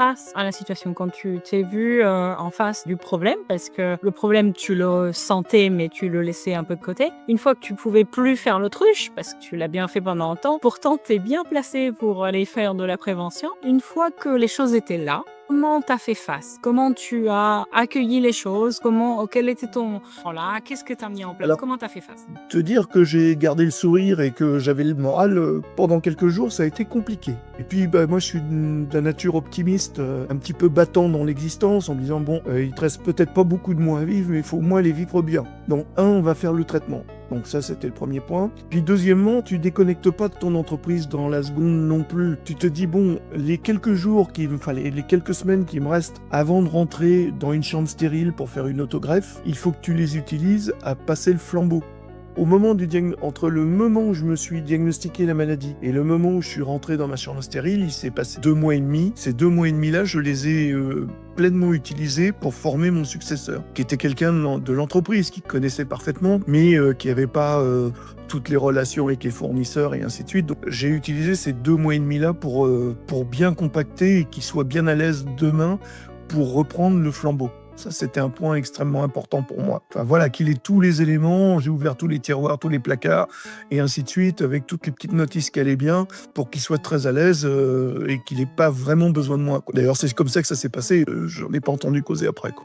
face à la situation, quand tu t'es vu, en face du problème, parce que le problème, tu le sentais, mais tu le laissais un peu de côté. Une fois que tu pouvais plus faire l'autruche, parce que tu l'as bien fait pendant longtemps, pourtant tu es bien placé pour aller faire de la prévention. Une fois que les choses étaient là, comment tu as fait face? Comment tu as accueilli les choses? Quel était ton voilà, qu'est-ce que tu as mis en place? Alors, Comment tu as fait face? te dire que j'ai gardé le sourire et que j'avais le moral, pendant quelques jours, ça a été compliqué. Et puis, bah, moi, je suis de la nature optimiste, un petit peu battant dans l'existence, en me disant: «Bon, il te reste peut-être pas beaucoup de mois à vivre, mais il faut au moins les vivre bien. Donc on va faire le traitement». Donc ça, c'était le premier point. Puis deuxièmement, tu déconnectes pas de ton entreprise dans la seconde non plus. Tu te dis: «Bon, les quelques jours les quelques semaines qui me restent avant de rentrer dans une chambre stérile pour faire une autogreffe, il faut que tu les utilises à passer le flambeau». Entre le moment où je me suis diagnostiqué la maladie et le moment où je suis rentré dans ma chambre stérile, il s'est passé 2 mois et demi. Ces 2 mois et demi-là, je les ai pleinement utilisés pour former mon successeur, qui était quelqu'un de l'entreprise, qui connaissait parfaitement, mais qui n'avait pas toutes les relations avec les fournisseurs et ainsi de suite. Donc, j'ai utilisé ces 2 mois et demi-là pour bien compacter et qu'il soit bien à l'aise demain pour reprendre le flambeau. Ça, c'était un point extrêmement important pour moi. Enfin voilà, qu'il ait tous les éléments, j'ai ouvert tous les tiroirs, tous les placards, et ainsi de suite, avec toutes les petites notices qui allaient bien, pour qu'il soit très à l'aise et qu'il n'ait pas vraiment besoin de moi, quoi. D'ailleurs, c'est comme ça que ça s'est passé, j'en ai pas entendu causer après, quoi.